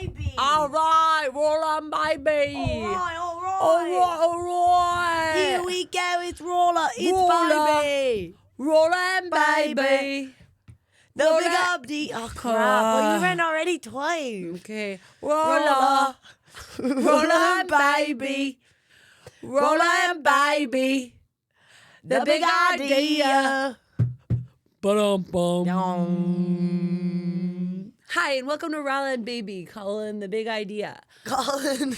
baby. All right, roll on, baby. All right. Here we go. It's Rala. It's Rala. baby. Roll on, baby. Baby. The Roll big on. update. Oh, crap. Well, you ran already twice. Okay. Roll on. Roll on, baby. Roll on, baby. The big idea. Ba-dum-bum. Hi, and welcome to Rala and Baby, Colin, the big idea. Colin.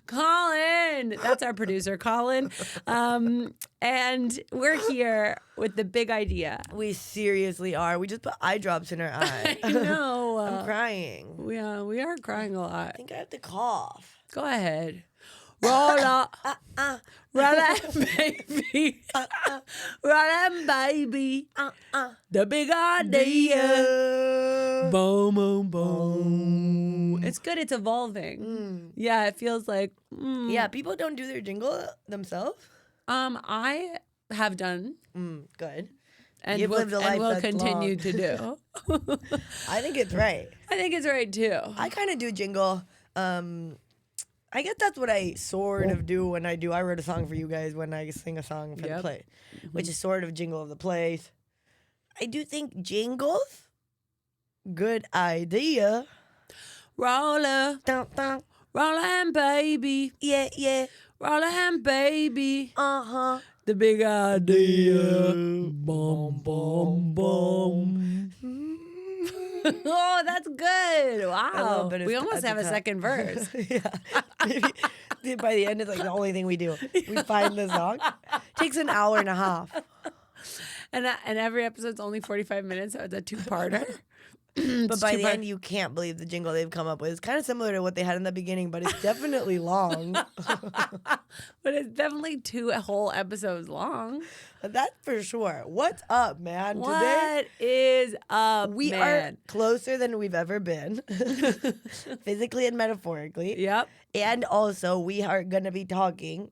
Colin. That's our producer, Colin. And we're here with the big idea. We seriously are. We just put eye drops in our eye. I know. I'm crying. We are crying a lot. I think I have to cough. Go ahead. Roll up. Roll up, baby. Roll up, baby. The big idea. Boom, boom, boom. It's good. It's evolving. Yeah, it feels like. Yeah, people don't do their jingle themselves. I have done. Good. And You've lived a life will that's continue long. to do. I think it's right. I think it's right too. I kind of do jingle. I guess that's what I sort of do when I do. I wrote a song for you guys when I sing a song for the play, which is sort of jingle of the plays. I do think jingles, good idea. Roller, Dun, dun. rollin', baby, Yeah. rollin', baby. Uh-huh. The big idea. Boom, boom, boom. Oh, that's good. Wow. bit of We almost have a time. second verse. Yeah. Maybe by the end, it's like the only thing we do. We find the song. Takes an hour and a half. And every episode's only 45 minutes, so it's a two-parter. But by the end, you can't believe the jingle they've come up with. It's kind of similar to what they had in the beginning, but it's definitely long. But it's definitely two whole episodes long. That's for sure. What's up, man? Today, What is up, we man? are closer than we've ever been, physically and metaphorically. Yep. And also, we are going to be talking.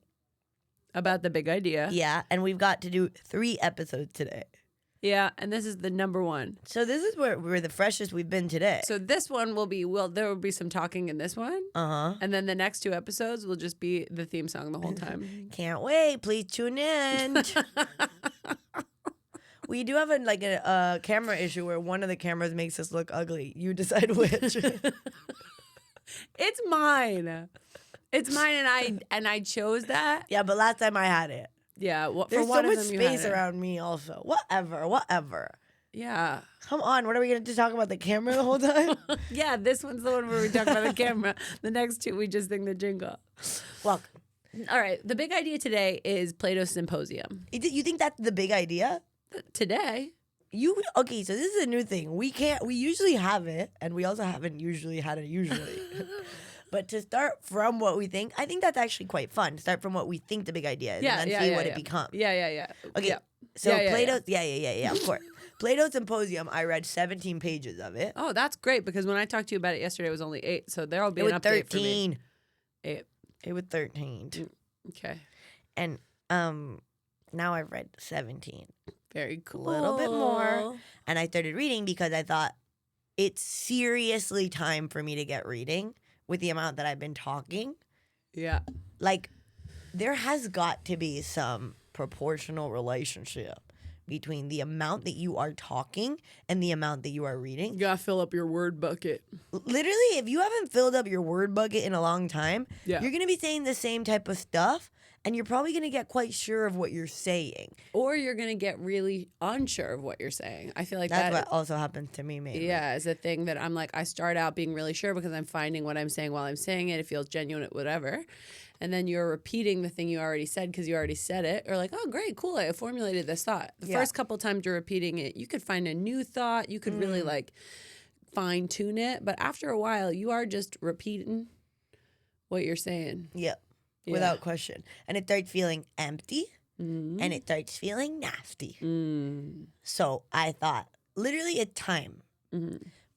About the big idea. Yeah, and we've got to do 3 episodes today. Yeah, and this is the number one. So this is where we're the freshest we've been today. So this one will be, there will be some talking in this one. Uh-huh. And then the next 2 episodes will just be the theme song the whole time. Can't wait. Please tune in. We do have a camera issue where one of the cameras makes us look ugly. You decide which. It's mine. It's mine, and I chose that. Yeah, but last time I had it. Yeah, for There's so one much of them you had space it. around me also. Whatever. Yeah. Come on, what are we going to talk about the camera the whole time? Yeah, this one's the one where we talk about the camera. The next 2, we just sing the jingle. Welcome. All right, the big idea today is Plato's Symposium. You think that's the big idea? Today. Okay, so this is a new thing. We usually have it, and we also haven't usually had it usually. But to start from what we think, I think that's actually quite fun. Start from what we think the big idea is and then see what it becomes. Yeah. Okay, Yeah. so Yeah, Plato's, yeah, of course. Plato's Symposium, I read 17 pages of it. Oh, that's great because when I talked to you about it yesterday, it was only 8. So there'll be It an was update 13. for me. 8. It was 13. Okay. And now I've read 17. Very cool. A little bit more. And I started reading because I thought it's seriously time for me to get reading with the amount that I've been talking. Yeah. Like, there has got to be some proportional relationship between the amount that you are talking and the amount that you are reading. You gotta fill up your word bucket. Literally, if you haven't filled up your word bucket in a long time, Yeah. you're going to be saying the same type of stuff, and you're probably going to get quite sure of what you're saying. Or you're gonna get really unsure of what you're saying. I feel like That's that what also happens to me, maybe. yeah, is a thing that I'm like, I start out being really sure because I'm finding what I'm saying while I'm saying it. It feels genuine, whatever. And then you're repeating the thing you already said because you already said it. Or like, oh, great, cool, I formulated this thought. The first couple times you're repeating it, you could find a new thought. You could really like fine tune it. But after a while, you are just repeating what you're saying. Yep. Without question. And it starts feeling empty and it starts feeling nasty. So I thought, literally, it's time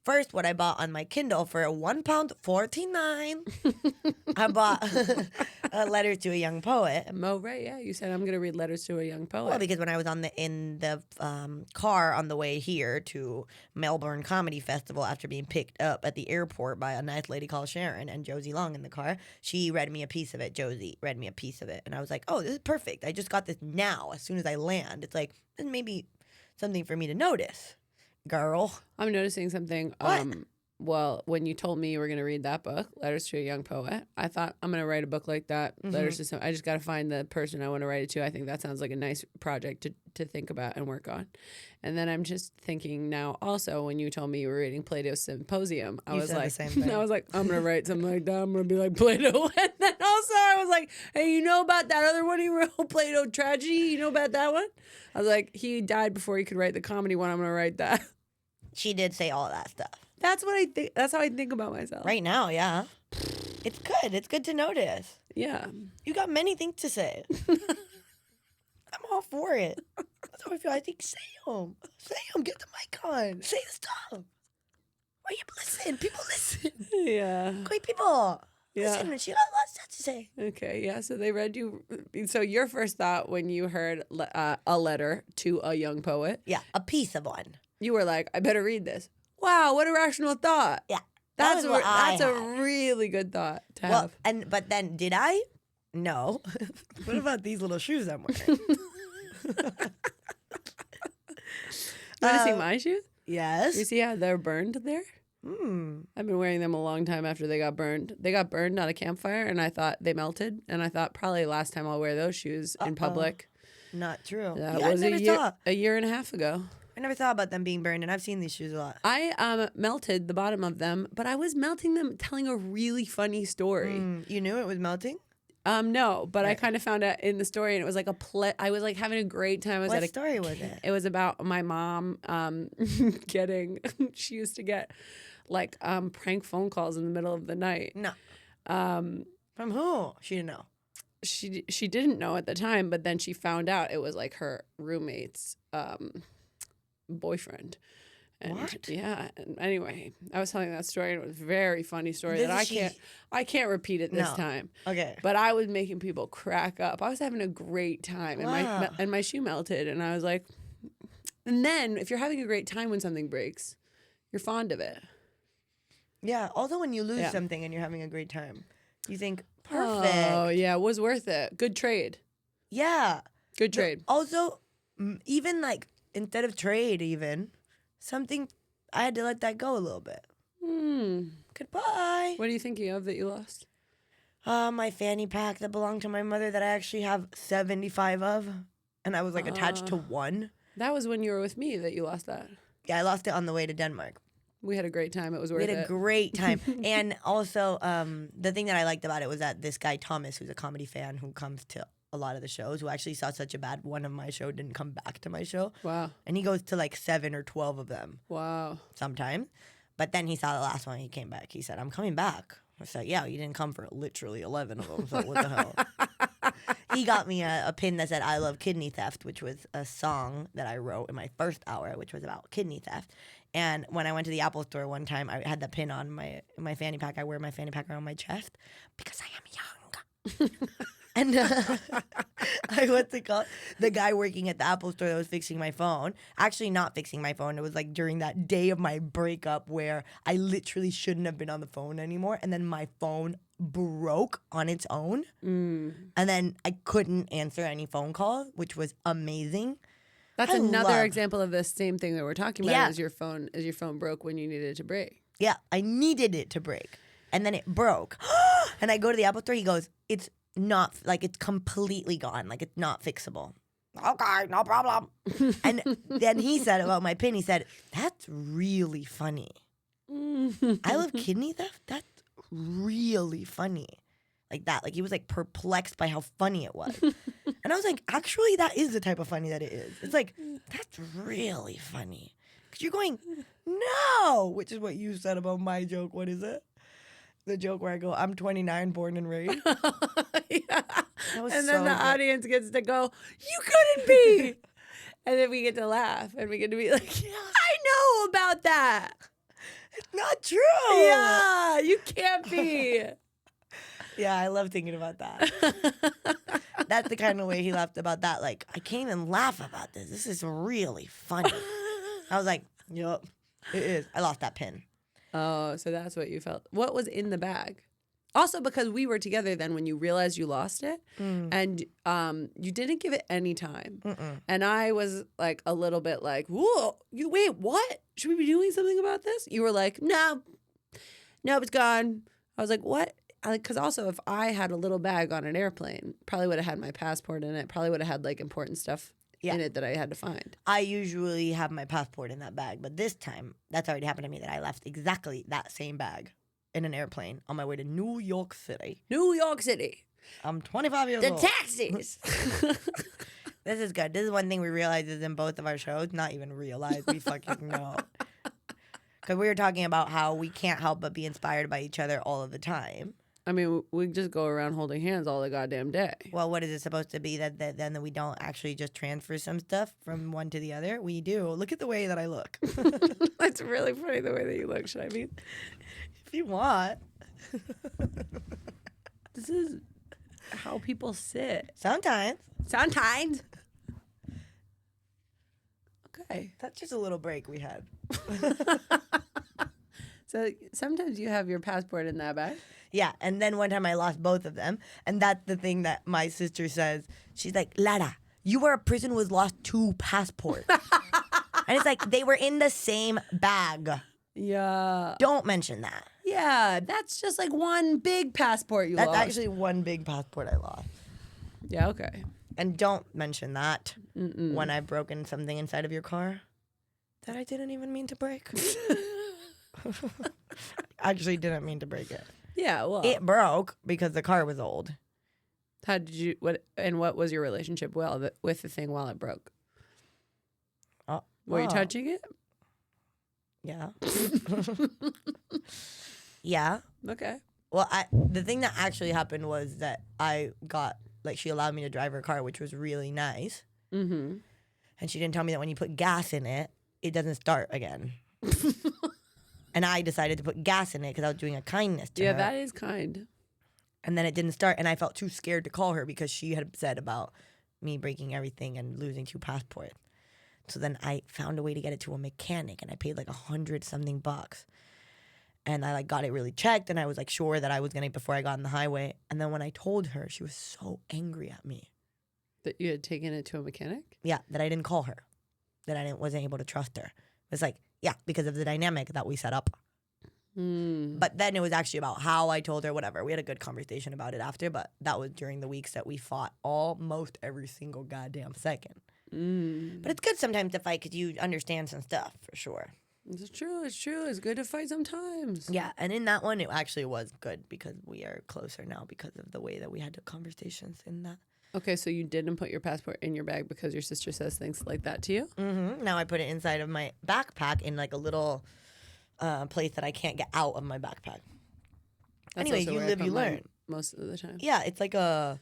first, what I bought on my Kindle for £1.49, I bought a letter to a young poet. Oh, right, yeah. You said I'm going to read letters to a young poet. Well, because when I was in the car on the way here to Melbourne Comedy Festival after being picked up at the airport by a nice lady called Sharon and Josie Long in the car, she read me a piece of it. Josie read me a piece of it. And I was like, oh, this is perfect. I just got this now as soon as I land. It's like, this may be something for me to notice, girl. I'm noticing something. What? Well, when you told me you were going to read that book, Letters to a Young Poet, I thought I'm going to write a book like that. Letters to some. I just got to find the person I want to write it to. I think that sounds like a nice project to think about and work on. And then I'm just thinking now. Also, when you told me you were reading Plato's Symposium, I was like, I'm going to write something like that. I'm going to be like Plato. And then also I was like, hey, you know about that other one he wrote, Plato Tragedy? You know about that one? I was like, he died before he could write the comedy one. I'm going to write that. She did say all of that stuff. That's what I think. That's how I think about myself. Right now, yeah. It's good. It's good to notice. Yeah. You got many things to say. I'm all for it. That's how I feel. I think say them. Say them. Get the mic on. Say the stuff. Why you listen? People listen. Yeah. Great people. Yeah. Listen, she got a lot of stuff to say. Okay, yeah. So they read you. So your first thought when you heard a letter to a young poet. Yeah, a piece of one. You were like, I better read this. Wow, what a rational thought. Yeah. That's a really good thought to have. But then did I? No. What about these little shoes I'm wearing? You want to see my shoes? Yes. You see how they're burned there? I've been wearing them a long time after they got burned. They got burned on a campfire, and I thought they melted. And I thought probably last time I'll wear those shoes in public. Not true. That was a year and a half ago. I never thought about them being burned, and I've seen these shoes a lot. I melted the bottom of them, but I was melting them telling a really funny story. You knew it was melting? No, but I kind of found out in the story, and it was like I was like having a great time. What story was it? It was about my mom getting. She used to get like prank phone calls in the middle of the night. No. From who? She didn't know. She didn't know at the time, but then she found out it was like her roommate's boyfriend. And what? Yeah. And anyway, I was telling that story, and it was a very funny story that I can't repeat it this time. Okay. But I was making people crack up. I was having a great time, and my shoe melted, and I was like, and then if you're having a great time when something breaks, you're fond of it. Yeah. Also, when you lose something and you're having a great time, you think, perfect. Oh yeah, it was worth it. Good trade. Yeah. Good trade. Also, even like instead of trade, even something, I had to let that go a little bit. Goodbye. What are you thinking of that you lost? My fanny pack that belonged to my mother that I actually have 75 of, and I was like attached to one. That was when you were with me that you lost that. Yeah, I lost it on the way to Denmark. We had a great time. It was worth it. We had a great time. And also, the thing that I liked about it was that this guy, Thomas, who's a comedy fan who comes to a lot of the shows, who actually saw such a bad one of my show, didn't come back to my show. Wow. And he goes to like 7 or 12 of them. Wow. Sometimes. But then he saw the last one, he came back. He said, I'm coming back. I said, yeah, you didn't come for literally 11 of them, so what the hell? He got me a pin that said, I love kidney theft, which was a song that I wrote in my first hour, which was about kidney theft. And when I went to the Apple store one time, I had the pin on my fanny pack. I wear my fanny pack around my chest because I am young. And what's it called? The guy working at the Apple store that was fixing my phone, actually not fixing my phone. It was like during that day of my breakup where I literally shouldn't have been on the phone anymore. And then my phone broke on its own. And then I couldn't answer any phone calls, which was amazing. That's another example of the same thing that we're talking about. Yeah. Is your phone broke when you needed it to break? Yeah, I needed it to break. And then it broke. And I go to the Apple store, he goes, it's not, like, it's completely gone. Like, it's not fixable. Okay, no problem. And then he said about my pin, he said, that's really funny. I love kidney theft. That's really funny. Like that. Like, he was, like, perplexed by how funny it was. And I was like, actually, that is the type of funny that it is. It's like, that's really funny. Because you're going, no, which is what you said about my joke. What is it? The joke where I go, I'm 29, born and raised. Yeah. And then so the good. audience gets to go, you couldn't be. And then we get to laugh and we get to be like, I know about that. Not true. Yeah, you can't be. Yeah, I love thinking about that. That's the kind of way he laughed about that. Like, I can't even laugh about this. This is really funny. I was like, yup, it is. I lost that pin. Oh, so that's what you felt. What was in the bag? Also, because we were together then when you realized you lost it, and you didn't give it any time. And I was like a little bit like, whoa, wait, what? Should we be doing something about this? You were like, no, it's gone. I was like, what? Because also, if I had a little bag on an airplane, probably would have had my passport in it, probably would have had like important stuff in it that I had to find. I usually have my passport in that bag, but this time, that's already happened to me that I left exactly that same bag in an airplane on my way to New York City. New York City. I'm 25 years old. The taxis. This is good. This is one thing we realized is in both of our shows. Not even realize, we fucking know. Because we were talking about how we can't help but be inspired by each other all of the time. I mean, we just go around holding hands all the goddamn day. Well, what is it supposed to be that then we don't actually just transfer some stuff from one to the other? We do. Look at the way that I look. It's really funny the way that you look. Should I be? If you want. This is how people sit. Sometimes. Okay. That's just a little break we had. So sometimes you have your passport in that bag. Yeah, and then one time I lost both of them, and that's the thing that my sister says. She's like, Lara, you were a person who has lost 2 passports. And it's like, they were in the same bag. Yeah. Don't mention that. Yeah, that's just like one big passport you lost. That's actually one big passport I lost. Yeah, okay. And don't mention that when I've broken something inside of your car that I didn't even mean to break. Actually didn't mean to break it. Yeah, well. It broke because the car was old. How did you, what was your relationship with the thing while it broke? Were you touching it? Yeah. Yeah. Okay. Well, the thing that actually happened was that I got, like, she allowed me to drive her car, which was really nice. Mm-hmm. And she didn't tell me that when you put gas in it, it doesn't start again. And I decided to put gas in it because I was doing a kindness to her. Yeah, that is kind. And then it didn't start, and I felt too scared to call her because she had said about me breaking everything and losing 2 passports. So then I found a way to get it to a mechanic, and I paid like $100-something. And I got it really checked, and I was like sure that I was gonna before I got on the highway. And then when I told her, she was so angry at me. That you had taken it to a mechanic? Yeah, that I didn't call her, that I wasn't able to trust her. It was like, yeah, because of the dynamic that we set up. But then it was actually about how I told her, whatever. We had a good conversation about it after, but that was during the weeks that we fought almost every single goddamn second. But it's good sometimes to fight because you understand some stuff, for sure. It's true. It's good to fight sometimes. Yeah, and in that one, it actually was good because we are closer now because of the way that we had the conversations in that. Okay, so you didn't put your passport in your bag because your sister says things like that to you? Mm-hmm. Now I put it inside of my backpack in like a little place that I can't get out of my backpack. Anyway, you live, you learn. Most of the time. Yeah, it's like a...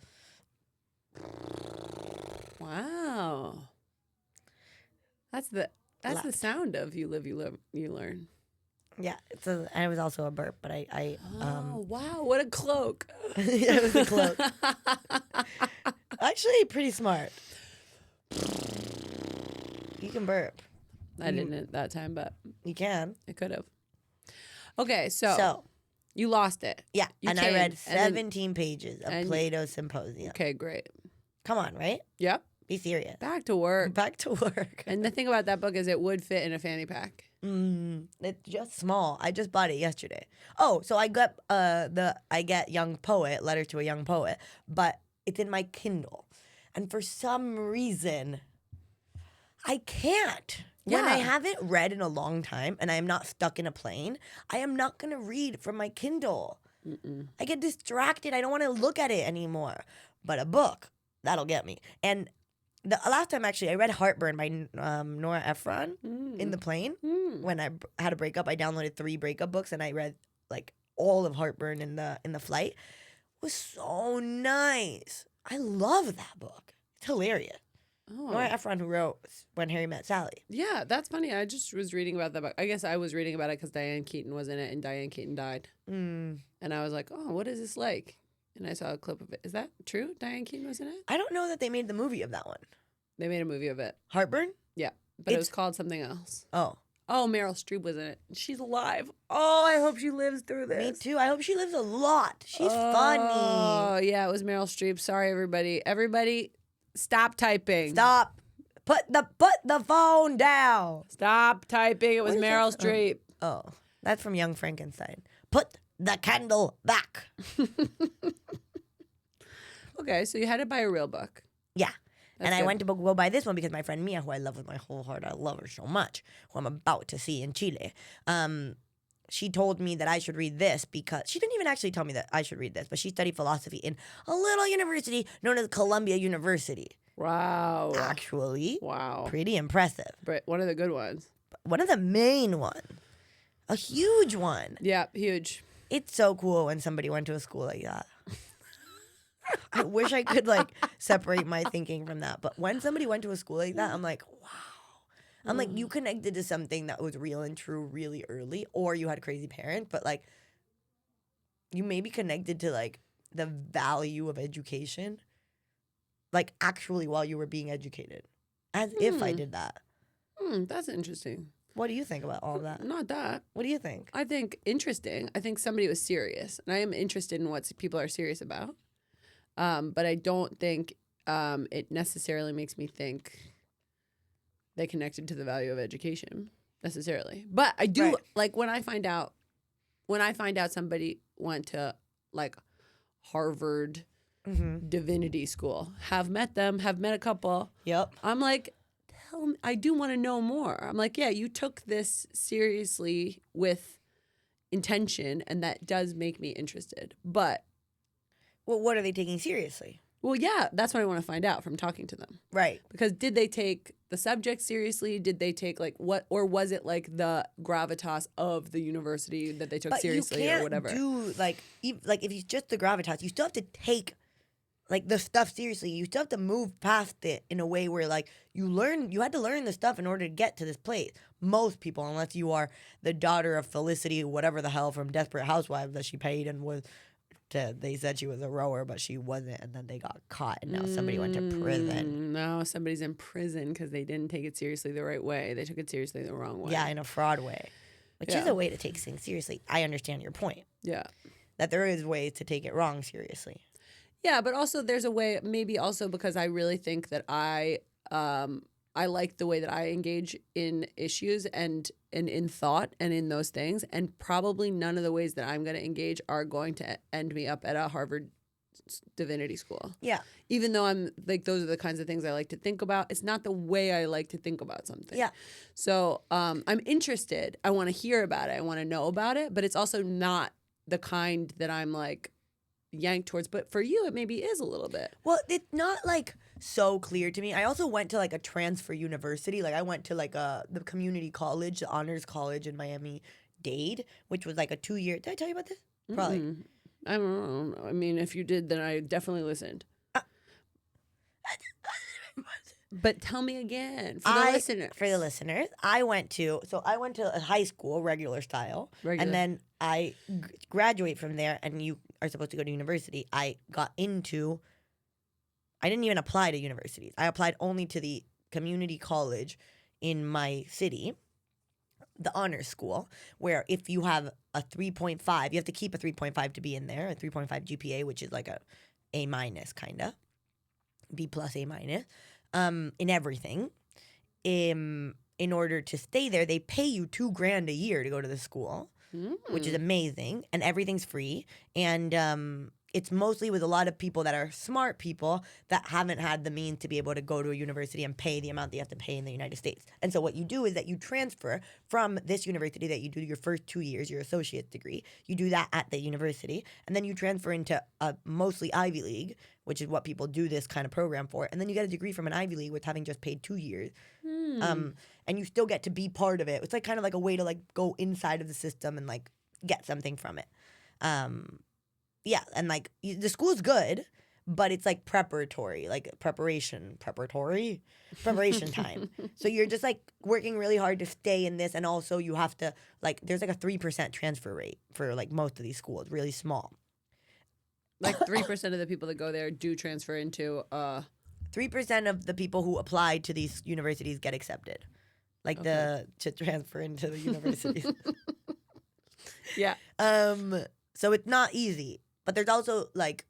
Wow. That's the sound of you live, you learn. Yeah, it was also a burp, but I wow, what a cloak. Yeah, it was a cloak. Actually, pretty smart. You can burp. I didn't that time, but you can. I could have. Okay, so you lost it. Yeah, you I read 17 pages of Plato's Symposium. Okay, great. Come on, right? Yep. Be serious. Back to work. Back to work. And the thing about that book is it would fit in a fanny pack. It's just small. I just bought it yesterday. Oh, so I got I get Young Poet, Letter to a Young Poet, but it's in my Kindle. And for some reason, I can't. Yeah. When I haven't read in a long time and I am not stuck in a plane, I am not going to read from my Kindle. I get distracted. I don't want to look at it anymore. But a book, that'll get me. And the last time, actually, I read Heartburn by Nora Ephron in the plane. When I had a breakup, I downloaded 3 breakup books, and I read like all of Heartburn in the flight. It was so nice. I love that book. It's hilarious. Nora Ephron, who wrote When Harry Met Sally. Yeah, that's funny. I just was reading about that book. I guess I was reading about it because Diane Keaton was in it, and Diane Keaton died. And I was like, oh, what is this like? And I saw a clip of it. Is that true? Diane Keaton was in it? I don't know that they made the movie of that one. They made a movie of it. Heartburn? Yeah, but it was called something else. Oh, Meryl Streep was in it. She's alive. Oh, I hope she lives through this. Me too. I hope she lives a lot. She's funny. Oh, yeah, it was Meryl Streep. Sorry, everybody. Everybody, stop typing. Stop. Put the phone down. Stop typing. It was Meryl Streep. Oh, that's from Young Frankenstein. Put the candle back. Okay, so you had to buy a real book. Yeah. That's good. I went to go buy this one because my friend Mia, who I love with my whole heart, I love her so much, who I'm about to see in Chile, she told me that I should read this because she didn't even actually tell me that I should read this, but she studied philosophy in a little university known as Columbia University. Wow. Actually. Wow. Pretty impressive. But one of the good ones. One of the main ones. A huge one. Yeah, huge. It's so cool when somebody went to a school like that. I wish I could separate my thinking from that. But when somebody went to a school like that, I'm like, wow. I'm like, you connected to something that was real and true really early, or you had crazy parents, but you maybe connected to the value of education, actually while you were being educated, as if I did that. That's interesting. What do you think about all of that? Not that. What do you think? I think interesting. I think somebody was serious, and I am interested in what people are serious about. But I don't think it necessarily makes me think they connected to the value of education necessarily. But I do when I find out somebody went to Harvard Divinity School, have met a couple. Yep. I'm like, I do want to know more. I'm like, yeah, you took this seriously with intention, and that does make me interested. But well, what are they taking seriously? Well, yeah, that's what I want to find out from talking to them. Right. Because did they take the subject seriously? Did they take what, or was it the gravitas of the university that they took seriously or whatever? Do if it's just the gravitas, you still have to take the stuff seriously. You still have to move past it in a way where you had to learn the stuff in order to get to this place. Most people, unless you are the daughter of Felicity, whatever the hell from Desperate Housewives that she paid and was. They said she was a rower, but she wasn't, and then they got caught, and now somebody went to prison. No, somebody's in prison because they didn't take it seriously the right way. They took it seriously the wrong way. Yeah, in a fraud way, which is a way to take things seriously. I understand your point. Yeah. That there is ways to take it wrong seriously. Yeah, but also there's a way, maybe also because I really think that I like the way that I engage in issues and in thought and in those things. And probably none of the ways that I'm going to engage are going to end me up at a Harvard Divinity School. Yeah. Even though I'm those are the kinds of things I like to think about. It's not the way I like to think about something. Yeah. So I'm interested. I want to hear about it. I want to know about it. But it's also not the kind that I'm yanked towards. But for you, it maybe is a little bit. Well, it's not so clear to me. I also went to a transfer university. I went to the community college, the honors college in Miami-Dade, which was a 2-year. Did I tell you about this? Probably. Mm-hmm. I don't know. I mean, if you did, then I definitely listened. But tell me again for the listeners. For the listeners, I went to a high school, regular style, and then I graduate from there, and you are supposed to go to university. I didn't even apply to universities. I applied only to the community college in my city, the honors school, where if you have a 3.5, you have to keep a 3.5 to be in there, a 3.5 GPA, which is a A- kind of, B plus A-, in everything. In order to stay there, they pay you $2,000 a year to go to the school, which is amazing, and everything's free. And it's mostly with a lot of people that are smart people that haven't had the means to be able to go to a university and pay the amount they have to pay in the United States. And so what you do is that you transfer from this university that you do your first 2 years, your associate's degree. You do that at the university, and then you transfer into a mostly Ivy League, which is what people do this kind of program for. And then you get a degree from an Ivy League with having just paid 2 years. And you still get to be part of it. It's kind of a way to go inside of the system and get something from it. Yeah, and the school's good, but it's like preparatory time. So you're just like working really hard to stay in this, and also you have to like there's like a 3% transfer rate for like most of these schools, really small. Like 3% of the people that go there do transfer into 3% of the people who apply to these universities get accepted. Like to transfer into the universities. Yeah. So it's not easy. But there's also like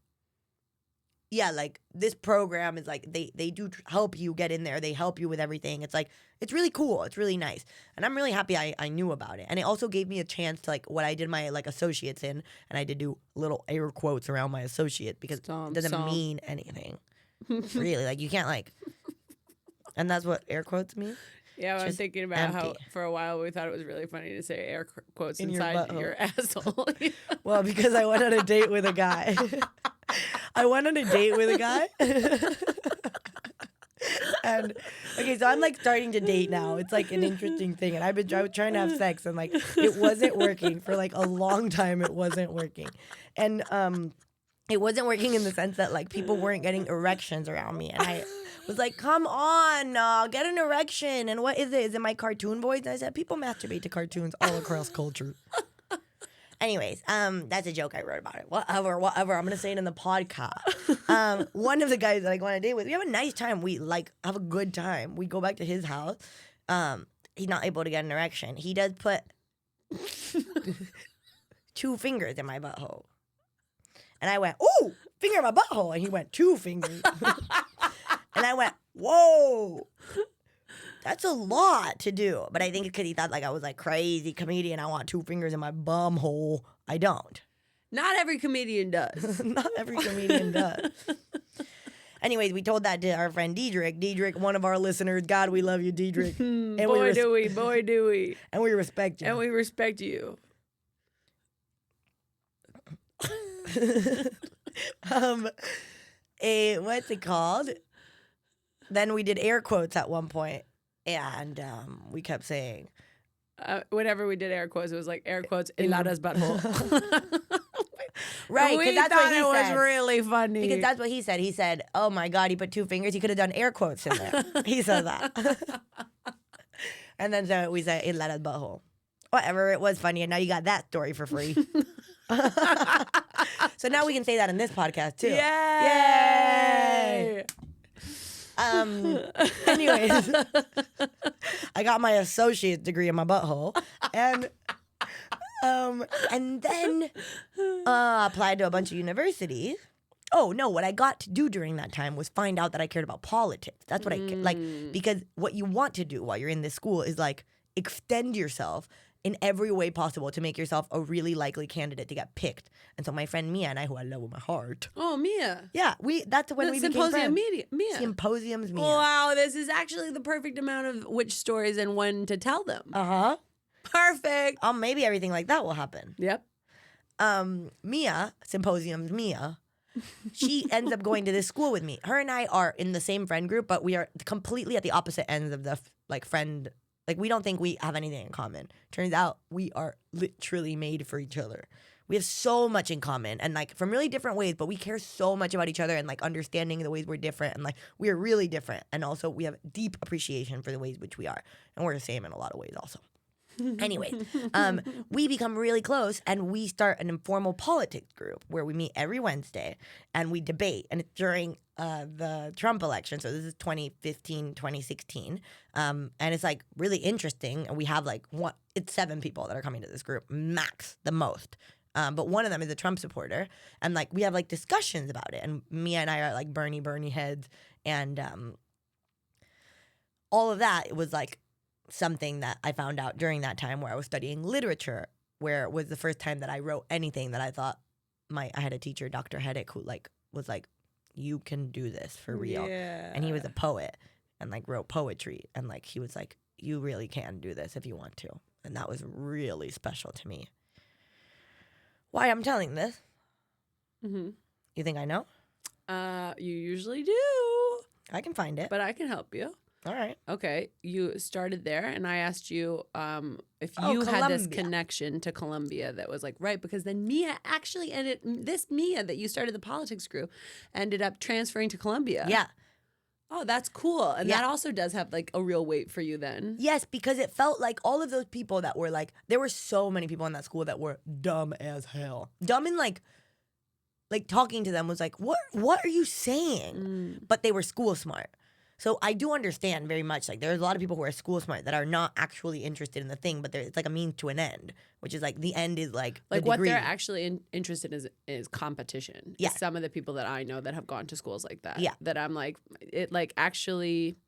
like this program is like they do help you get in there. They help you with everything. It's like it's really cool. It's really nice. And I'm really happy I knew about it. And it also gave me a chance to like what I did my like associates in, and I did do little air quotes around my associate because it doesn't mean anything. Really. Like you can't like and that's what air quotes mean. Yeah, I'm thinking about how for a while we thought it was really funny to say air quotes inside your asshole. Well, because I went on a date with a guy. And okay, so I'm like starting to date now. It's like an interesting thing, and I was trying to have sex, and like it wasn't working for like a long time. It wasn't working, and it wasn't working in the sense that like people weren't getting erections around me, and I was like, come on, get an erection. And what is it? Is it my cartoon voice? And I said, people masturbate to cartoons all across culture. Anyways, that's a joke I wrote about it. Whatever. I'm going to say it in the podcast. One of the guys that I go on a date with, we have a nice time. We like have a good time. We go back to his house. He's not able to get an erection. He does put 2 fingers in my butthole. And I went, ooh, finger in my butthole. And he went, 2 fingers. And I went, whoa, that's a lot to do. But I think it's because he thought like I was like crazy comedian. I want 2 fingers in my bum hole. I don't. Not every comedian does. Not every comedian does. Anyways, we told that to our friend Diedrich. Diedrich, one of our listeners. God, we love you, Diedrich. And boy, do we. And we respect you. And we respect you. What's it called? Then we did air quotes at one point, and we kept saying, whenever we did air quotes, it was like air quotes in Lara's butthole. Right, we that's thought what he it said. was really funny. Because that's what he said. He said, oh my God, he put 2 fingers. He could have done air quotes in there. He said that. And then so we said, in Lara's butthole. Whatever, it was funny, and now you got that story for free. So now we can say that in this podcast, too. Yay! Anyways, I got my associate's degree in my butthole, and then applied to a bunch of universities. Oh no, what I got to do during that time was find out that I cared about politics. That's what I like, because what you want to do while you're in this school is like extend yourself in every way possible to make yourself a really likely candidate to get picked. And so my friend Mia and I, who I love with my heart. Oh, Mia. Yeah, that's when we became friends. Mia. Symposium's Mia. Wow, this is actually the perfect amount of which stories and when to tell them. Uh-huh. Perfect. Maybe everything like that will happen. Yep. Mia, Symposium's Mia, she ends up going to this school with me. Her and I are in the same friend group, but we are completely at the opposite ends of the friend. Like, we don't think we have anything in common. Turns out we are literally made for each other. We have so much in common, and like from really different ways, but we care so much about each other and like understanding the ways we're different, and like we are really different. And also we have deep appreciation for the ways which we are. And we're the same in a lot of ways also. Anyways, we become really close, and we start an informal politics group where we meet every Wednesday and we debate. And it's during the Trump election. So this is 2015, 2016. And it's like really interesting. And we have like it's 7 people that are coming to this group, max, the most. But one of them is a Trump supporter. And like we have like discussions about it. And Mia and I are like Bernie heads. And all of that, it was like something that I found out during that time where I was studying literature, where it was the first time that I wrote anything that I thought I had a teacher, Dr. Heddick, who like was like, you can do this for real. Yeah. And he was a poet and like wrote poetry, and like he was like, you really can do this if you want to. And that was really special to me. Why I'm telling this? Mm-hmm. You think I know? You usually do. I can find it. But I can help you. All right. Okay, you started there, and I asked you if you had this connection to Columbia that was like, right, because then Mia actually ended, this Mia that you started the politics group ended up transferring to Columbia. Yeah. Oh, that's cool. And that also does have like a real weight for you then. Yes, because it felt like all of those people that were like, there were so many people in that school that were dumb as hell. Dumb and like talking to them was like, what are you saying? But they were school smart. So I do understand very much, like, there's a lot of people who are school smart that are not actually interested in the thing, but it's like a means to an end, which is like the end is like the what degree. they're actually interested in is competition. Yeah. Some of the people that I know that have gone to schools like that. Yeah. That I'm like, it like actually,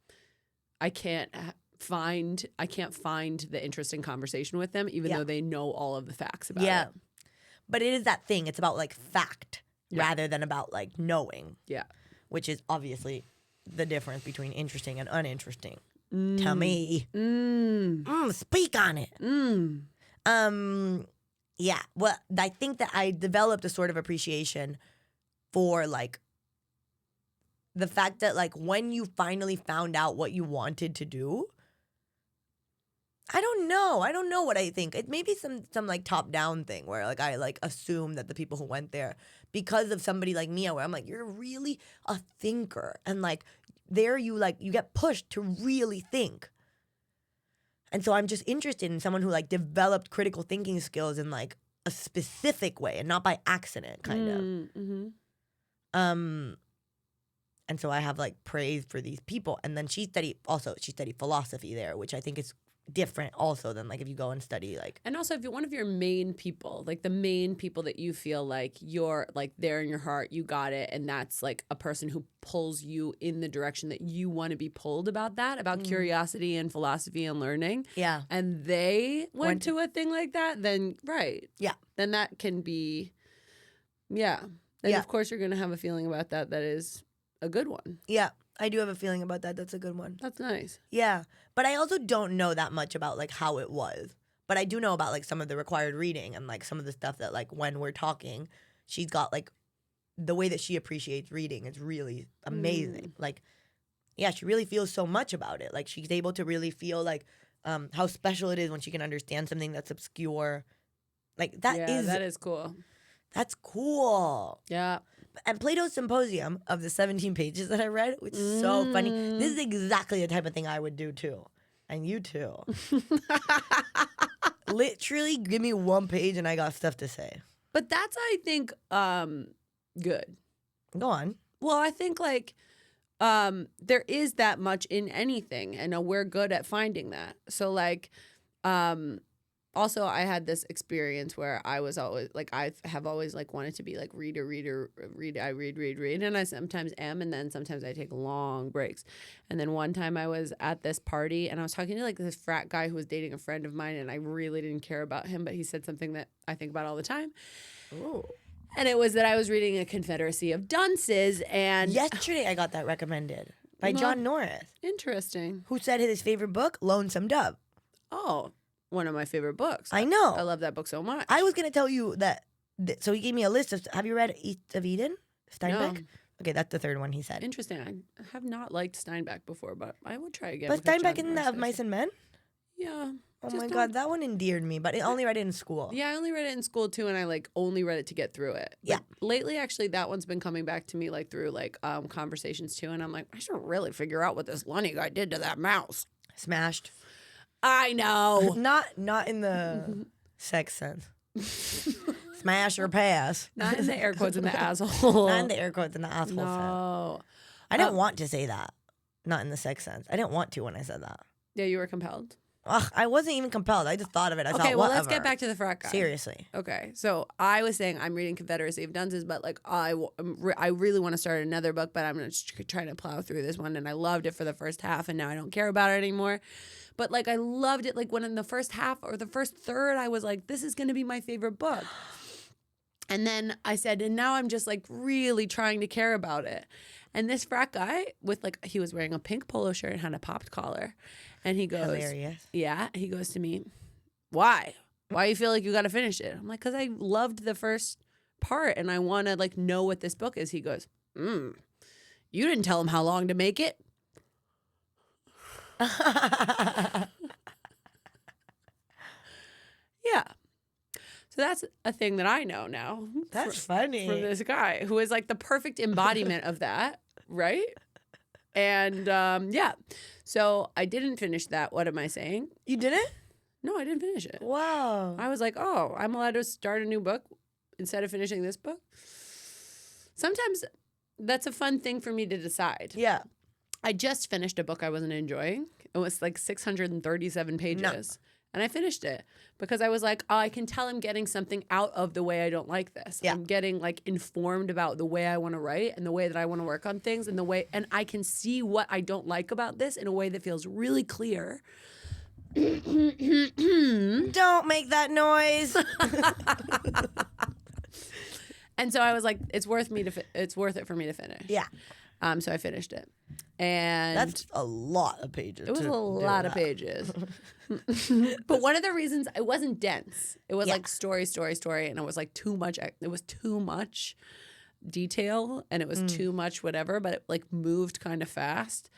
I can't find the interesting conversation with them, even though they know all of the facts about it. But it is that thing. It's about like fact rather than about like knowing. Yeah. Which is obviously the difference between interesting and uninteresting. To me. Speak on it. Yeah. Well, I think that I developed a sort of appreciation for like the fact that like when you finally found out what you wanted to do, I don't know what I think. It may be some like top down thing where like I like assume that the people who went there because of somebody like Mia, where I'm like, you're really a thinker, and like there you get pushed to really think. And so I'm just interested in someone who like developed critical thinking skills in like a specific way and not by accident, kind of. And so I have like praise for these people. And then she studied philosophy there, which I think is different also than like if you go and study like. And also if you're one of your main people, like the main people that you feel like you're like there in your heart, you got it, and that's like a person who pulls you in the direction that you want to be pulled about curiosity and philosophy and learning. Yeah. And they went to a thing like that, then then that can be then of course you're gonna have a feeling about that is a good one. Yeah. I do have a feeling about that. That's a good one. That's nice. Yeah. But I also don't know that much about like how it was. But I do know about like some of the required reading and like some of the stuff that like when we're talking, she's got like the way that she appreciates reading is really amazing. Like, yeah, she really feels so much about it. Like she's able to really feel like how special it is when she can understand something that's obscure. Like that is cool. That's cool. Yeah. And Plato's Symposium of the 17 pages that I read, which is so funny. This is exactly the type of thing I would do too. And you too. Literally give me one page and I got stuff to say. But that's, I think, good. Go on. Well, I think like there is that much in anything, and we're good at finding that. So like also, I had this experience where I was always like, I have always like wanted to be like read. I read, and I sometimes am, and then sometimes I take long breaks. And then one time I was at this party, and I was talking to like this frat guy who was dating a friend of mine, and I really didn't care about him, but he said something that I think about all the time. Ooh. And it was that I was reading A Confederacy of Dunces, and yesterday I got that recommended by John Norris. Interesting. Who said his favorite book, Lonesome Dove. Oh. One of my favorite books. I know. I love that book so much. I was going to tell you that. So he gave me a list of. Have you read East of Eden? Steinbeck? No. Okay, that's the third one he said. Interesting. I have not liked Steinbeck before, but I would try again. But Steinbeck isn't that of Mice and Men? Yeah. Oh my God, that one endeared me, but I only read it in school. Yeah, I only read it in school too, and I like only read it to get through it. But lately, actually, that one's been coming back to me like through like conversations too, and I'm like, I should really figure out what this Lenny guy did to that mouse. Smashed. I know. Not in the sex sense. Smash or pass. Not in the air quotes in the asshole. Not in the air quotes in the asshole sense. I didn't want to say that. Not in the sex sense. I didn't want to when I said that. Yeah, you were compelled. Ugh, I wasn't even compelled. I just thought of it. I thought, well, let's get back to the frat guy. Seriously. Okay, so I was saying I'm reading Confederacy of Dunces, but like I really want to start another book, but I'm just trying to plow through this one, and I loved it for the first half, and now I don't care about it anymore. But like I loved it, like when in the first half or the first third, I was like, this is going to be my favorite book. And then I said, and now I'm just like really trying to care about it. And this frat guy with like, he was wearing a pink polo shirt and had a popped collar. And he goes, hilarious. Yeah. He goes to me, why? Why you feel like you got to finish it? I'm like, because I loved the first part and I want to like know what this book is. He goes, you didn't tell him how long to make it. Yeah. So that's a thing that I know now. That's funny. From this guy who is like the perfect embodiment of that, right? And yeah. So I didn't finish that. What am I saying? You didn't? No, I didn't finish it. Wow. I was like, oh, I'm allowed to start a new book instead of finishing this book. Sometimes that's a fun thing for me to decide. Yeah. I just finished a book I wasn't enjoying. It was like 637 pages. No. And I finished it because I was like, oh, I can tell I'm getting something out of the way I don't like this. Yeah. I'm getting like informed about the way I want to write and the way that I want to work on things and I can see what I don't like about this in a way that feels really clear. Don't make that noise. And so I was like, it's worth it for me to finish. Yeah. So I finished it. And that's a lot of pages. It was a lot of pages. But one of the reasons it wasn't dense. It was like story, and it was like too much. It was too much detail, and it was too much whatever. But it like moved kind of fast.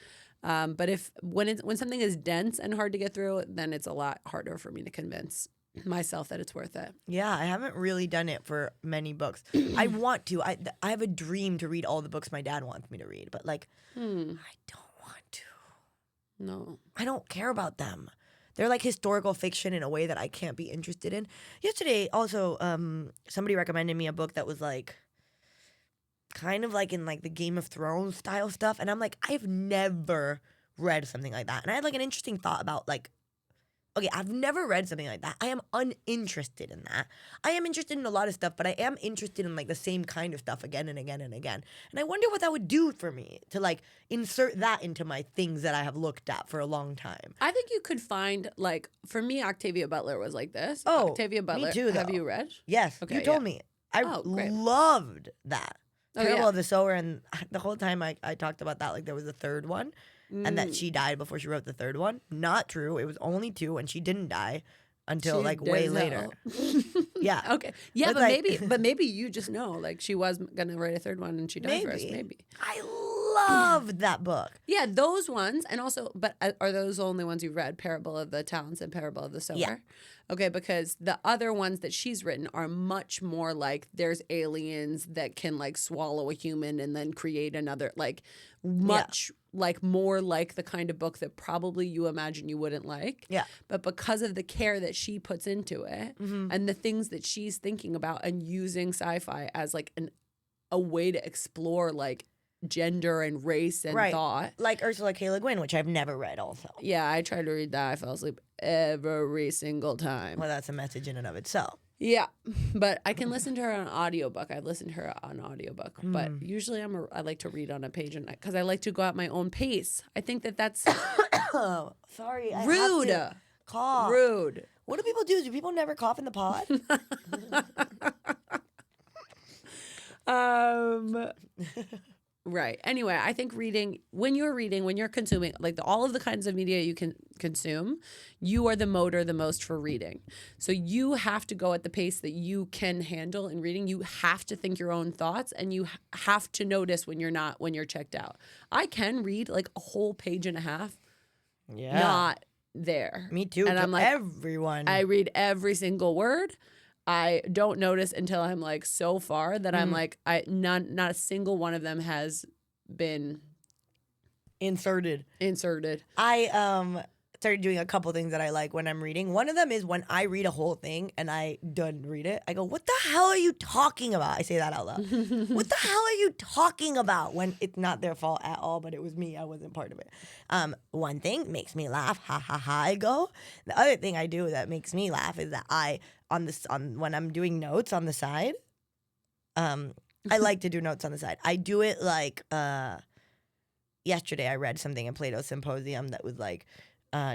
But when something is dense and hard to get through, then it's a lot harder for me to convince myself that it's worth it. Yeah, I haven't really done it for many books. I want to. I have a dream to read all the books my dad wants me to read, but like I don't want to. No. I don't care about them. They're like historical fiction in a way that I can't be interested in. Yesterday also somebody recommended me a book that was like kind of like in like the Game of Thrones style stuff, and I'm like, I've never read something like that. And I had like an interesting thought about like, okay, I've never read something like that. I am uninterested in that. I am interested in a lot of stuff, but I am interested in like the same kind of stuff again and again and again. And I wonder what that would do for me to like insert that into my things that I have looked at for a long time. I think you could find like, for me, Octavia Butler was like this. Oh, Octavia Butler. Me too, though. Have you read? Yes, okay, you told me. I loved that. Parable of the Sower, and the whole time I talked about that like there was a third one. And that she died before she wrote the third one. Not true. It was only 2, and she didn't die until like way later. Yeah. Okay. Yeah, but maybe you just know like she was gonna write a third one and she died first. Maybe. I loved that book. Yeah, those ones, and also, but are those the only ones you've read? Parable of the Talents and Parable of the Sower. Yeah. Okay, because the other ones that she's written are much more like there's aliens that can like swallow a human and then create another, like much like more like the kind of book that probably you imagine you wouldn't like. Yeah. But because of the care that she puts into it and the things that she's thinking about and using sci-fi as like a way to explore like gender and race and thought. Like Ursula K. Le Guin, which I've never read also. Yeah, I tried to read that. I fell asleep every single time. Well, that's a message in and of itself. Yeah, but I can listen to her on audiobook. I've listened to her on audiobook, but usually I like to read on a page because I like to go at my own pace. I think that's oh, sorry. Rude. I have to cough. Rude. What do people do? Do people never cough in the pod? Right. Anyway, I think when you're consuming, like all of the kinds of media you can consume, you are the motor the most for reading. So you have to go at the pace that you can handle in reading. You have to think your own thoughts, and you have to notice when you're checked out. I can read like a whole page and a half. Yeah. Not there. Me too. And I'm like, everyone. I read every single word. I don't notice until I'm like so far that I'm like, not a single one of them has been inserted. I started doing a couple things that I like when I'm reading. One of them is when I read a whole thing and I don't read it, I go, what the hell are you talking about? I say that out loud. What the hell are you talking about? When it's not their fault at all, but it was me. I wasn't part of it. One thing makes me laugh. Ha ha ha, I go. The other thing I do that makes me laugh is that when I'm doing notes on the side, I like to do notes on the side. I do it like yesterday I read something in Plato's Symposium that was like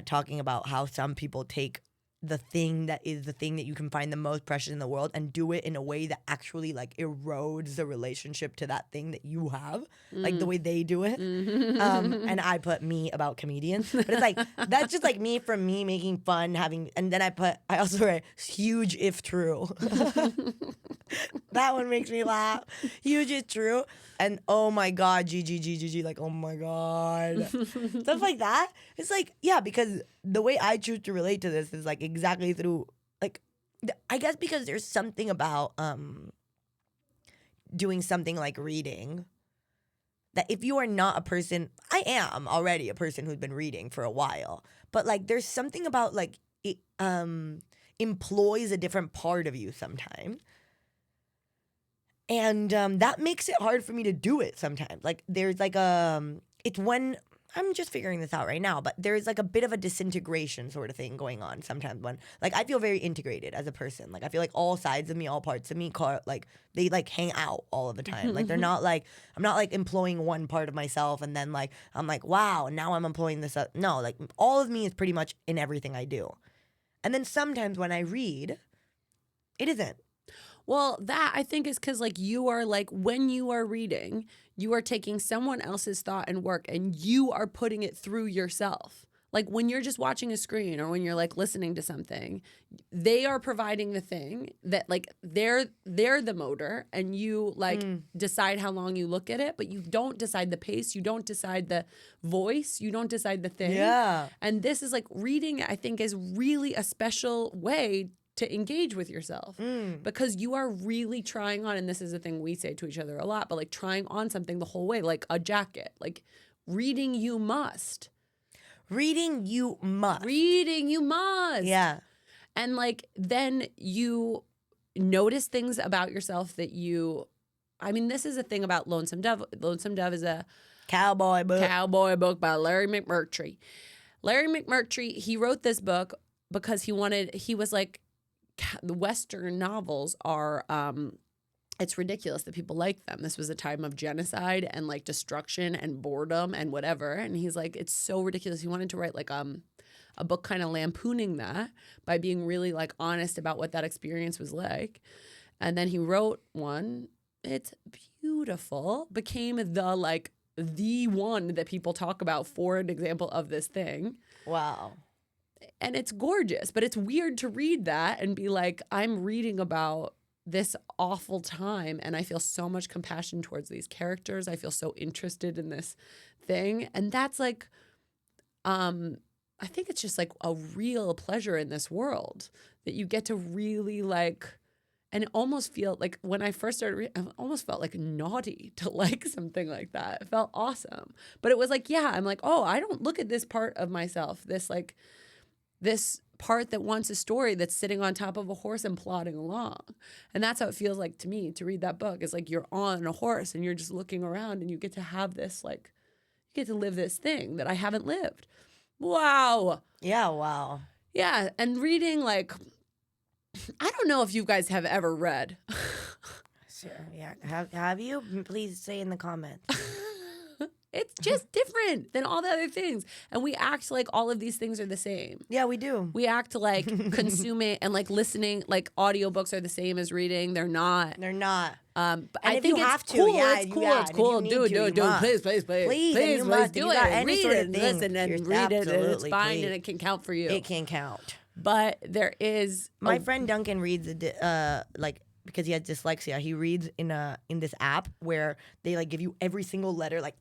talking about how some people take the thing that is the thing that you can find the most precious in the world and do it in a way that actually like erodes the relationship to that thing that you have, like the way they do it. And I put me about comedians, but it's like that's just like me from me making fun, having, and then I also write huge if true. That one makes me laugh. Huge is true. And oh my God, GG, like, oh my God. Stuff like that. It's like, yeah, because the way I choose to relate to this is like exactly through, like, I guess because there's something about doing something like reading that if you are not a person, I am already a person who's been reading for a while, but like there's something about like it employs a different part of you sometimes. And that makes it hard for me to do it sometimes. Like there's like it's when I'm just figuring this out right now, but there's like a bit of a disintegration sort of thing going on sometimes when like I feel very integrated as a person. Like I feel like all sides of me, all parts of me, like they like hang out all of the time. Like they're not like, I'm not like employing one part of myself and then like I'm like, wow, now I'm employing this. No, like all of me is pretty much in everything I do. And then sometimes when I read, it isn't. Well, that I think is because like you are like when you are reading, you are taking someone else's thought and work and you are putting it through yourself. Like when you're just watching a screen or when you're like listening to something, they are providing the thing that like they're the motor and you like decide how long you look at it, but you don't decide the pace, you don't decide the voice, you don't decide the thing. Yeah. And this is like reading, I think, is really a special way to engage with yourself because you are really trying on, and this is a thing we say to each other a lot, but like trying on something the whole way, like a jacket, like reading you must. Reading you must. Reading you must. Yeah. And like then you notice things about yourself that you, I mean, this is a thing about Lonesome Dove. Lonesome Dove is a Cowboy book by Larry McMurtry. Larry McMurtry, he wrote this book because he was like, the Western novels are, it's ridiculous that people like them. This was a time of genocide and like destruction and boredom and whatever. And he's like, it's so ridiculous. He wanted to write like a book kind of lampooning that by being really like honest about what that experience was like. And then he wrote one. It's beautiful. Became the one that people talk about for an example of this thing. Wow. And it's gorgeous, but it's weird to read that and be like, I'm reading about this awful time and I feel so much compassion towards these characters. I feel so interested in this thing. And that's like, I think it's just like a real pleasure in this world that you get to really like, and it almost feel like when I first started reading, I almost felt like naughty to like something like that. It felt awesome. But it was like, yeah, I'm like, oh, I don't look at this part of myself, this part that wants a story that's sitting on top of a horse and plodding along. And that's how it feels like to me to read that book. It's like you're on a horse and you're just looking around and you get to have this, like, you get to live this thing that I haven't lived. Wow. Yeah, wow. Yeah, and reading, like, I don't know if you guys have ever read. Sure, yeah. Have you? Please say in the comments. It's just different than all the other things. And we act like all of these things are the same. Yeah, we do. We act like consuming and like listening, like audiobooks are the same as reading. They're not. They're not. But I think you it's have to, cool. yeah, It's cool. It's cool. Do it. Please, do it. Read it. Listen and read it. It's fine, please. and it can count for you. It can count. But there is my friend Duncan reads like because he has dyslexia. He reads in this app where they like give you every single letter like.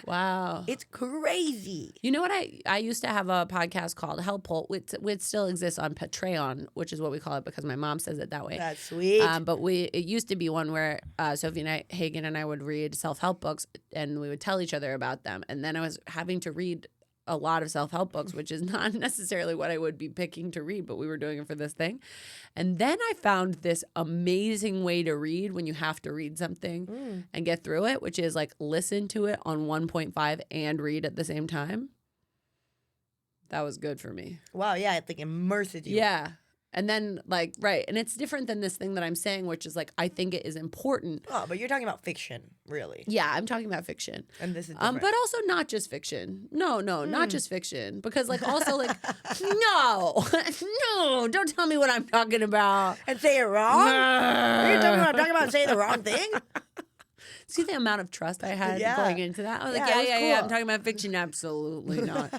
Wow. It's crazy. You know what? I used to have a podcast called Helpful, which still exists on Patreon, which is what we call it because my mom says it that way. That's sweet. But it used to be one where Sophie Hagen and I would read self-help books and we would tell each other about them. And then I was having to read a lot of self-help books, which is not necessarily what I would be picking to read, but we were doing it for this thing. And then I found this amazing way to read when you have to read something and get through it, which is like listen to it on 1.5 and read at the same time. That was good for me. Wow, yeah, it like immerses you. Yeah. And then, like, right. And it's different than this thing that I'm saying, which is like, I think it is important. Oh, but you're talking about fiction, really. Yeah, I'm talking about fiction. And this is different. But also not just fiction. No, not just fiction. Because, like, also, like, no, don't tell me what I'm talking about. And say it wrong? No. You're talking about saying the wrong thing? See the amount of trust I had going into that? I was like, yeah, cool. I'm talking about fiction. Absolutely not.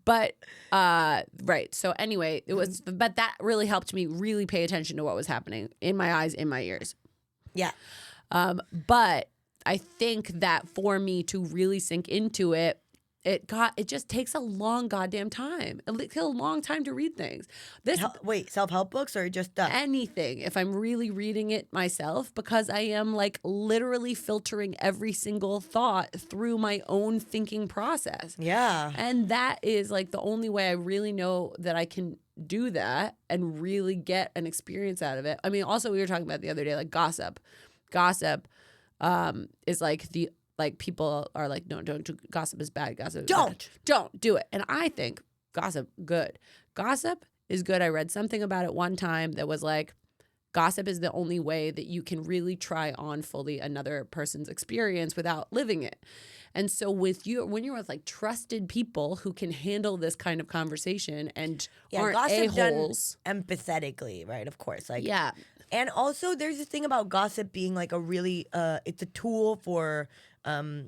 But right. So anyway, but that really helped me really pay attention to what was happening in my eyes, in my ears. Yeah. But I think that for me to really sink into it, it just takes a long goddamn time. It takes a long time to read things. Wait, self-help books or just anything, if I'm really reading it myself, because I am like literally filtering every single thought through my own thinking process. Yeah. And that is like the only way I really know that I can do that and really get an experience out of it. I mean, also we were talking about the other day, like gossip. Gossip is like people are like, no, don't do gossip is bad. Gossip is bad. Don't do it. And I think gossip, good. Gossip is good. I read something about it one time that was like, gossip is the only way that you can really try on fully another person's experience without living it. And so when you're with like trusted people who can handle this kind of conversation and aren't a-holes. Empathetically, right? Of course. Like, yeah. And also there's this thing about gossip being like a really, it's a tool for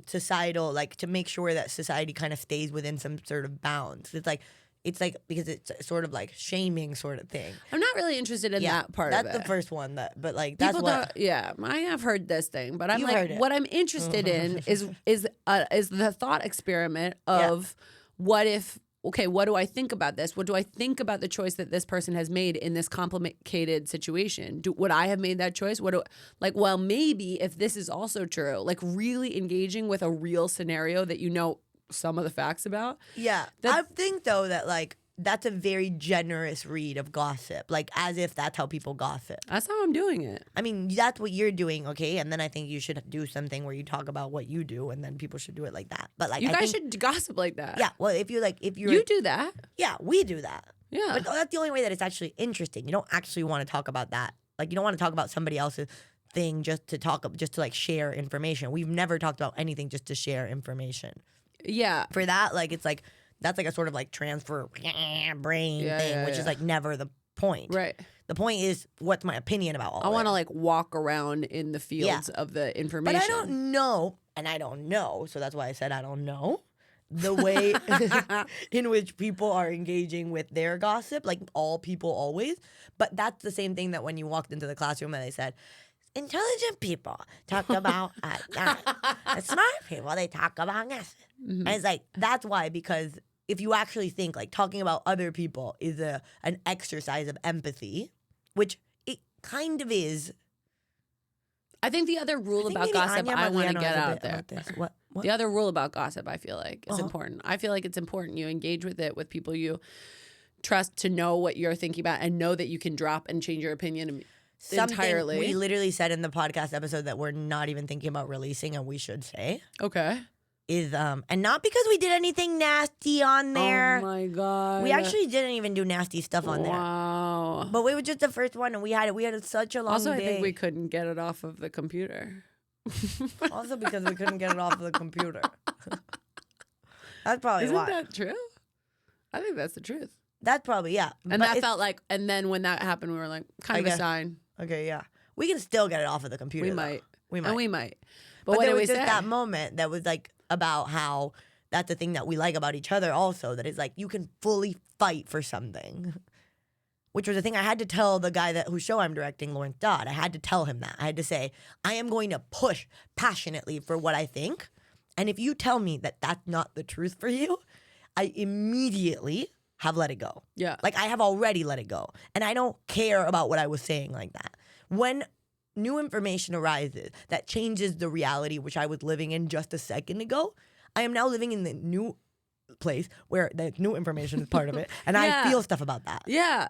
societal, like to make sure that society kind of stays within some sort of bounds. It's like because it's sort of like shaming sort of thing. I'm not really interested in that part of it. That's the first one but like that's I have heard this thing, but I'm You've like, what I'm interested in is the thought experiment of what if. Okay, what do I think about this? What do I think about the choice that this person has made in this complicated situation? Would I have made that choice? Well, maybe if this is also true, like really engaging with a real scenario that you know some of the facts about. Yeah. I think, though, that, like, that's a very generous read of gossip, like as if that's how people gossip. That's how I'm doing it. I mean, that's what you're doing, okay? And then I think you should do something where you talk about what you do, and then people should do it like that. But like, you guys should gossip like that. Yeah. Well, if you do that. Yeah, we do that. Yeah. But that's the only way that it's actually interesting. You don't actually want to talk about that. Like, you don't want to talk about somebody else's thing just to like share information. We've never talked about anything just to share information. Yeah. For that, like, it's like. That's like a sort of like transfer brain thing, which is like never the point. Right. The point is, what's my opinion about all I want to like walk around in the fields of the information. But I don't know, and I don't know, so that's why I said I don't know, the way in which people are engaging with their gossip, like all people always. But that's the same thing that when you walked into the classroom and they said, intelligent people talk about smart people, they talk about this. Mm-hmm. And it's like, that's why, because if you actually think like talking about other people is an exercise of empathy, which it kind of is. I think the other rule about gossip I want to get out there. What? The other rule about gossip I feel like is important. I feel like it's important you engage with it with people you trust to know what you're thinking about and know that you can drop and change your opinion entirely. We literally said in the podcast episode that we're not even thinking about releasing, and we should say. Okay. Is and not because we did anything nasty on there. Oh my god. We actually didn't even do nasty stuff on there. Wow. But we were just the first one, and we had such a long also, day. I think we couldn't get it off of the computer. Also because we couldn't get it off of the computer. That's probably why. Isn't that true? I think that's the truth. That's probably, yeah. And that felt like, and then when that happened, we were like, kind of a sign. Okay, yeah. We can still get it off of the computer. We might. And we might. But what there was just that moment that was like about how that's the thing that we like about each other also, that is like you can fully fight for something. Which was the thing I had to tell the guy whose show I'm directing, Lawrence Dodd. I had to tell him that. I had to say, I am going to push passionately for what I think. And if you tell me that that's not the truth for you, I immediately have let it go. Yeah. Like I have already let it go. And I don't care about what I was saying like that. When new information arises that changes the reality which I was living in just a second ago, I am now living in the new place where the new information is part of it. And I feel stuff about that. Yeah.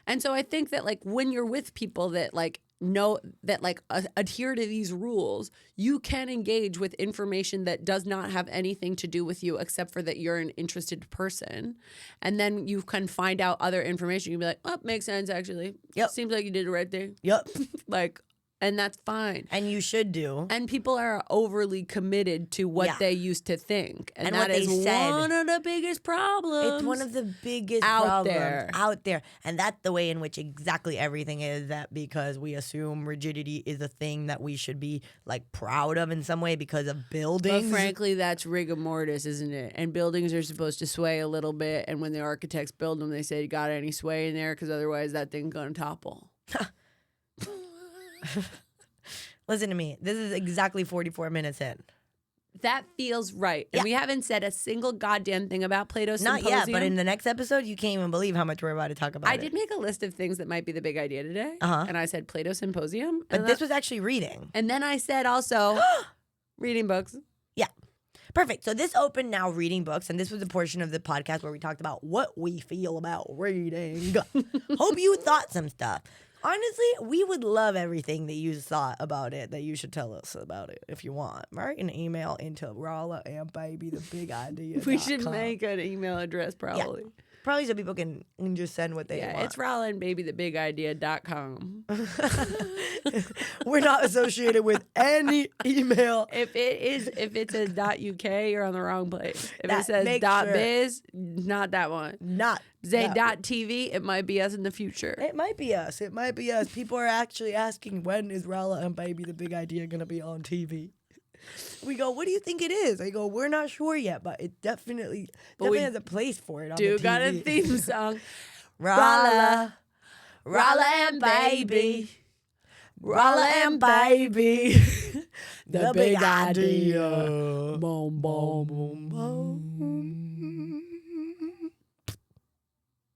And so I think that like when you're with people that like know that like adhere to these rules, you can engage with information that does not have anything to do with you except for that you're an interested person. And then you can find out other information. You can be like, oh, makes sense actually. Yep. Seems like you did the right thing. Yep. Like, And that's fine. And you should do. And people are overly committed to what they used to think. And that what they is said. one of the biggest problems. It's one of the biggest out problems there. out there. And that's the way in which exactly everything is, that because we assume rigidity is a thing that we should be like proud of in some way because of buildings. But frankly, that's rigor mortis, isn't it? And buildings are supposed to sway a little bit. And when the architects build them, they say, you got any sway in there? Because otherwise that thing's going to topple. Listen to me. This is exactly 44 minutes in. That feels right. And we haven't said a single goddamn thing about Plato's Symposium. Not yet, but in the next episode, you can't even believe how much we're about to talk about I did make a list of things that might be the big idea today. And I said Plato's Symposium. But this was actually reading. And then I said also reading books. Yeah. Perfect. So this opened now reading books, and this was a portion of the podcast where we talked about what we feel about reading. Hope you thought some stuff. Honestly, we would love everything that you thought about it, that you should tell us about it if you want. Write an email into Rala and Baby the Big Idea. We should make an email address probably. Yeah. Probably so people can just send what they want. It's Rala and babythebigidea.com. We're not associated with any email. If it says .uk, you're on the wrong place. If it says sure. .biz, not that one. Not Say .tv, it might be us in the future. It might be us. It might be us. People are actually asking, when is Rala and Baby the Big Idea going to be on TV? We go, what do you think it is? I go, we're not sure yet, but it definitely has a place for it on the TV. Got a theme song. Rala and Baby. Rala and Baby. The Big Idea. Boom, boom, boom, boom.